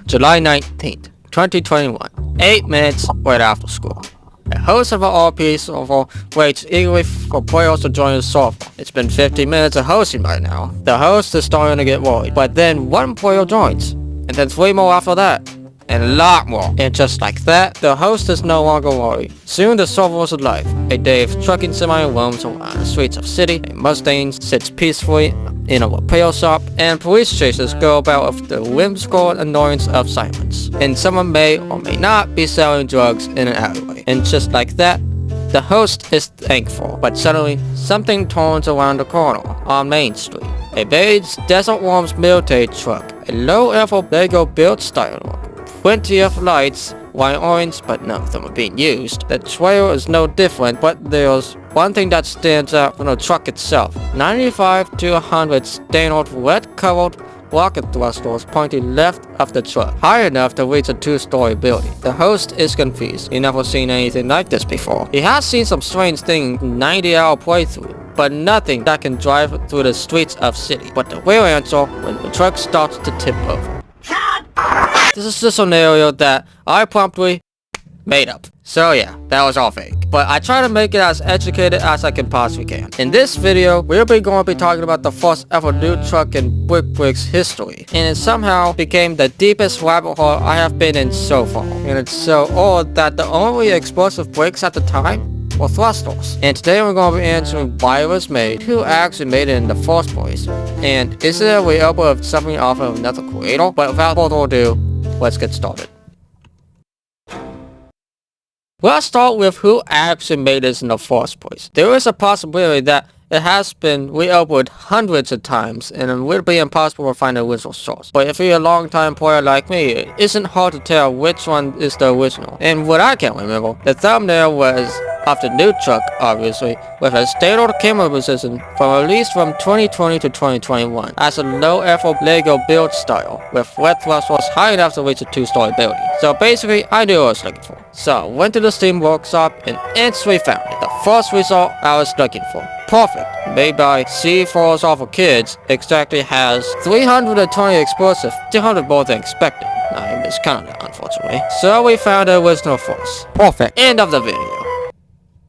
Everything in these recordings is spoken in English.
July 19th, 2021, 8 minutes right after school. The host of our RP server waits eagerly for players to join the server. It's been 15 minutes of hosting by now. The host is starting to get worried, but then one player joins, and then 3 more after that, and a lot more. And just like that, the host is no longer worried. Soon the server is alive. A day of trucking semi roams around the streets of city, a Mustang sits peacefully in a repair shop, and police chasers go about with the whimsical annoyance of silence. And someone may or may not be selling drugs in an alleyway. And just like that, the host is thankful, but suddenly, something turns around the corner on Main Street. A beige Desert Worms military truck, a low-level Lego build style, plenty of lights, white orange, but none of them are being used. The trailer is no different, but there's one thing that stands out from the truck itself. 95 to 100 standard red-colored rocket thrusters pointing left of the truck, high enough to reach a 2-story building. The host is confused. He's never seen anything like this before. He has seen some strange things in 90-hour playthrough, but nothing that can drive through the streets of city. But the real answer when the truck starts to tip over. This is the scenario that I promptly made up. So yeah, that was all fake. But I try to make it as educated as I can possibly can. In this video, we're going to be talking about the first ever new truck in Brick's history. And it somehow became the deepest rabbit hole I have been in so far. And it's so old that the only explosive bricks at the time were thrusters. And today we're going to be answering why it was made, who actually made it in the first place, and is it a re-upload of something off of another creator? But without further ado, let's get started. Let's start with who actually made this in the first place. There is a possibility that it has been re-uploaded hundreds of times, and it would be impossible to find the original source. But if you're a long-time player like me, it isn't hard to tell which one is the original. And what I can remember, the thumbnail was of the new truck, obviously, with a standard camera position from release from 2020 to 2021 as a low-effort Lego build style, with red thrusters high enough to reach a 2-story building. So basically, I knew what I was looking for. So, went to the Steam workshop and instantly found it. The first result I was looking for. Perfect. Made by C4's Awful Kids, exactly has 320 explosive, 200 more than expected. I miscounted it, unfortunately. So we found the original first. Perfect. End of the video.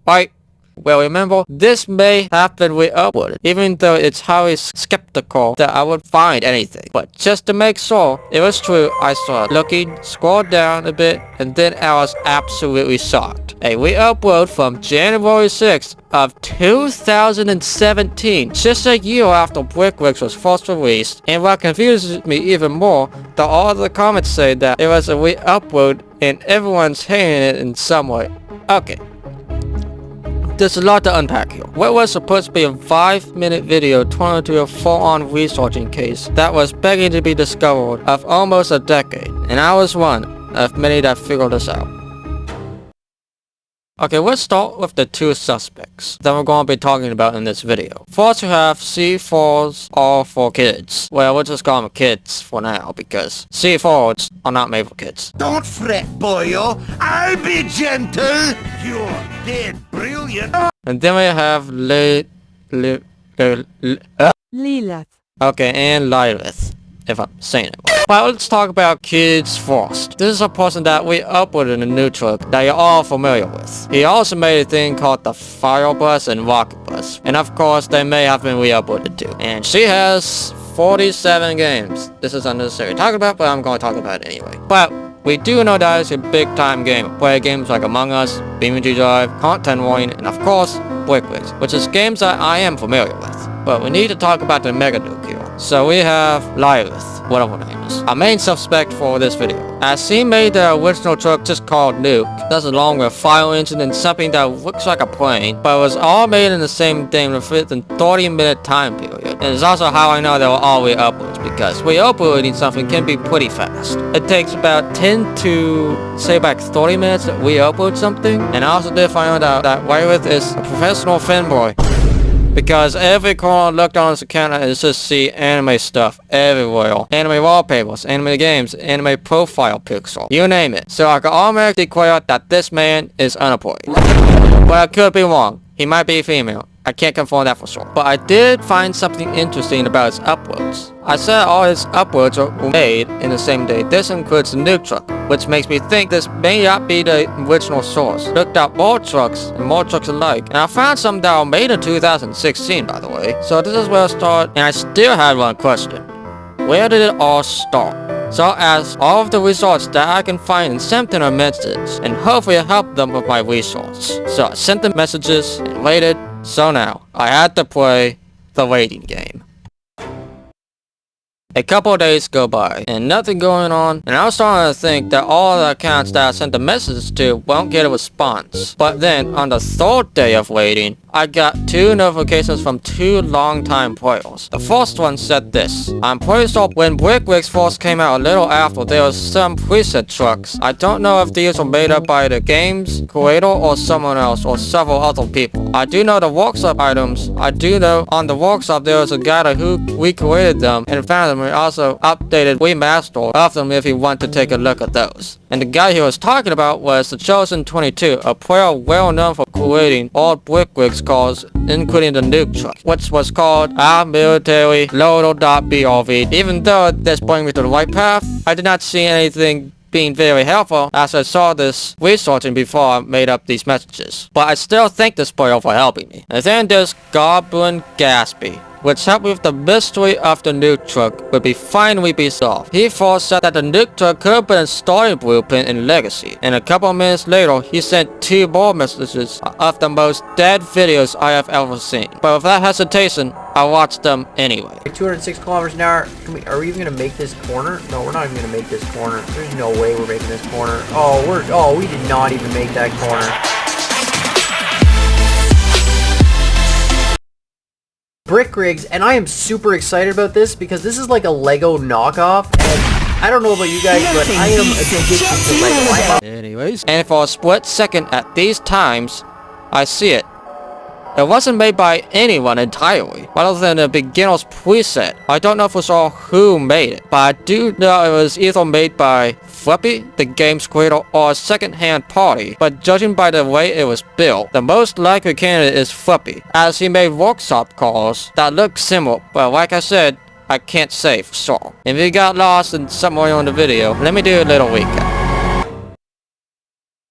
Right. Well, remember, this may have been re-uploaded, even though it's highly skeptical that I would find anything. But just to make sure it was true, I started looking, scrolled down a bit, and then I was absolutely shocked. A re-upload from January 6th of 2017, just a year after Brickworks was first released. And what confuses me even more, that all the comments say that it was a re-upload and everyone's hating it in some way. Okay. There's a lot to unpack here. What was supposed to be a 5-minute video turned into a full-on researching case that was begging to be discovered of almost a decade, and I was one of many that figured this out. Okay, let's start with the 2 suspects that we're going to be talking about in this video. First, we have C4's Awful Kids. Well, we'll just call them kids for now, because C4s are not made for kids. Don't fret, boyo. I'll be gentle. You're dead brilliant. And then we have Lilith. Okay, and Lilith, if I'm saying it right. But let's talk about kids first. This is a person that we uploaded in a new truck that you're all familiar with. He also made a thing called the Fire Bus and Rocket Bus. And of course, they may have been re-uploaded too. And she has 47 games. This is unnecessary to talk about, but I'm going to talk about it anyway. But we do know that it's a big-time game. Play games like Among Us, BeamNG Drive, Content Warning, and of course, Brickworks, which is games that I am familiar with. But we need to talk about the Mega Nuke here. So we have Lilith, whatever her name is, our main suspect for this video. As she made the original truck just called Nuke, that's along with a fire engine and something that looks like a plane, but it was all made in the same thing within 30-minute time period. And it's also how I know they were all re-uploads, because re-uploading something can be pretty fast. It takes about 10 to, say, about 30 minutes to re-upload something. And I also did find out that Lilith is a professional fanboy, because every corner I looked on his account and just see anime stuff everywhere. Anime wallpapers, anime games, anime profile picture, you name it. So I can automatically declare that this man is unemployed. But I could be wrong. He might be female. I can't confirm that for sure. But I did find something interesting about its uploads. I said all its uploads were made in the same day. This includes the nuke truck, which makes me think this may not be the original source. Looked up more trucks and more trucks alike, and I found some that were made in 2016, by the way. So this is where I start, and I still had one question. Where did it all start? So I'll ask all of the results that I can find and send them a message, and hopefully help them with my resource. So I sent them messages and waited, so now I had to play the waiting game. A couple of days go by, and nothing going on, and I was starting to think that all the accounts that I sent the message to won't get a response. But then, on the third day of waiting, I got 2 notifications from 2 long-time players. The first one said this: I'm pretty sure when Brickwigs first came out a little after, there was some preset trucks. I don't know if these were made up by the game's creator or someone else or several other people. I do know the workshop items. I do know on the workshop there was a guy who recreated them and found them and also updated remaster of them if you want to take a look at those. And the guy he was talking about was the Chosen 22, a player well known for creating all Brickwigs cars, including the nuke truck, which was called our military loader.brv. Even though this brings me to the right path, I did not see anything being very helpful as I saw this researching before I made up these messages. But I still thank this player for helping me. And then there's Goblin Gatsby, which helped with the mystery of the nuke truck would be finally be solved. He first said that the nuke truck could have been a starting blueprint in Legacy, and a couple of minutes later he sent 2 more messages of the most dead videos I have ever seen. But without hesitation, I watched them anyway. 206 kilometers an hour. Are we even gonna make this corner? No, we're not even gonna make this corner. There's no way we're making this corner. Oh, we did not even make that corner. Brickwigs, and I am super excited about this because this is like a Lego knockoff, and I don't know about you guys, but I am addicted to Lego. Anyways, and for a split second at these times, I see it. It wasn't made by anyone entirely, other than the beginner's preset. I don't know for sure who made it, but I do know it was either made by Flippy, the game's creator, or a second-hand party. But judging by the way it was built, the most likely candidate is Flippy, as he made workshop cars that look similar, but like I said, I can't say for sure. If you got lost in somewhere on the video, let me do a little recap.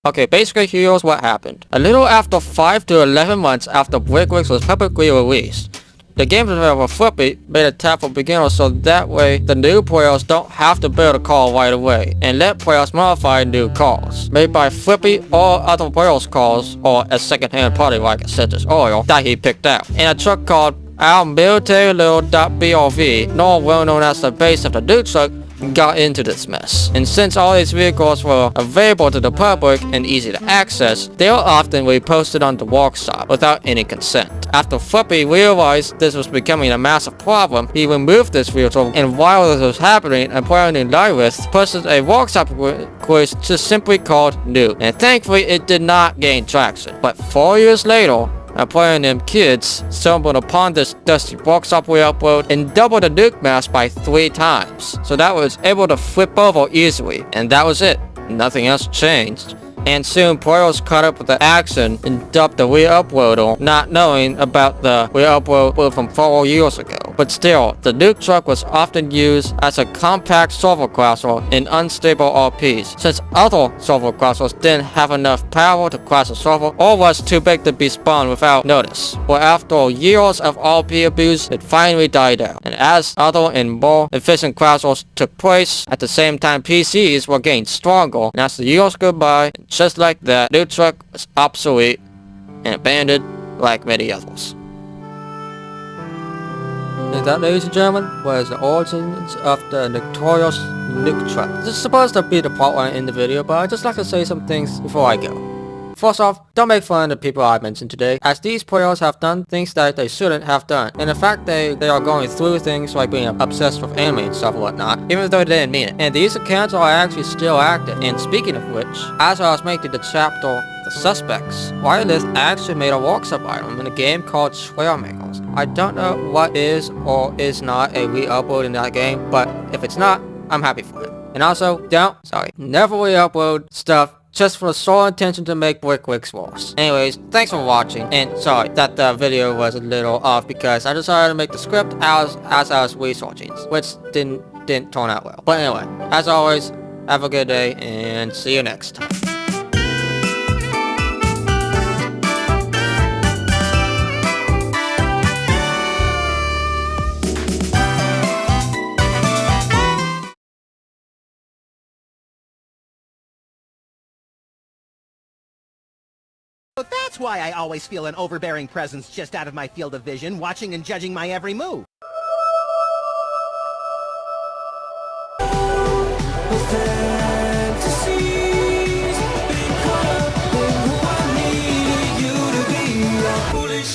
Okay, basically here's what happened. A little after 5 to 11 months after Brickwigs was publicly released, the game developer Flippy made a tab for beginners so that way the new players don't have to build a car right away and let players modify new cars made by Flippy or other players' cars or a second-hand party like I said just earlier that he picked out. And a truck called our military little.brv, nor well known as the base of the nuke truck, got into this mess. And since all these vehicles were available to the public and easy to access, they were often reposted on the workshop without any consent. After Flippy realized this was becoming a massive problem, he removed this vehicle, and while this was happening, a player named Lyrith posted a workshop quiz just simply called Nuke, and thankfully it did not gain traction. But 4 years later, a player named Kids stumbled upon this dusty workshop re-upload and doubled the nuke mass by 3 times. So that was able to flip over easily, and that was it. Nothing else changed. And soon players caught up with the action and dumped the re-uploader, not knowing about the re-upload from 4 years ago. But still, the nuke truck was often used as a compact server crosser in unstable RPs, since other server crossers didn't have enough power to cross a server or was too big to be spawned without notice. But after years of RP abuse, it finally died out. And as other and more efficient crossers took place, at the same time PCs were getting stronger, and as the years go by, just like that, nuke truck was obsolete and abandoned like many others. And that, ladies and gentlemen, was the origins of the notorious nuke truck. This is supposed to be the part one in the video, but I'd just like to say some things before I go. First off, don't make fun of the people I mentioned today, as these players have done things that they shouldn't have done. And in fact, they are going through things like being obsessed with anime and stuff and whatnot, even though they didn't mean it. And these accounts are actually still active. And speaking of which, as I was making the chapter, The Suspects, Lyrith actually made a workshop item in a game called Trailmakers. I don't know what is or is not a re-upload in that game, but if it's not, I'm happy for it. And also, never re-upload stuff just for the sole intention to make Brickwigs worse. Anyways, thanks for watching, and sorry that the video was a little off because I decided to make the script as I was researching, which didn't turn out well. But anyway, as always, have a good day, and see you next time. That's why I always feel an overbearing presence just out of my field of vision, watching and judging my every move. Fantasies, been caught up in who I needed you to be. A foolish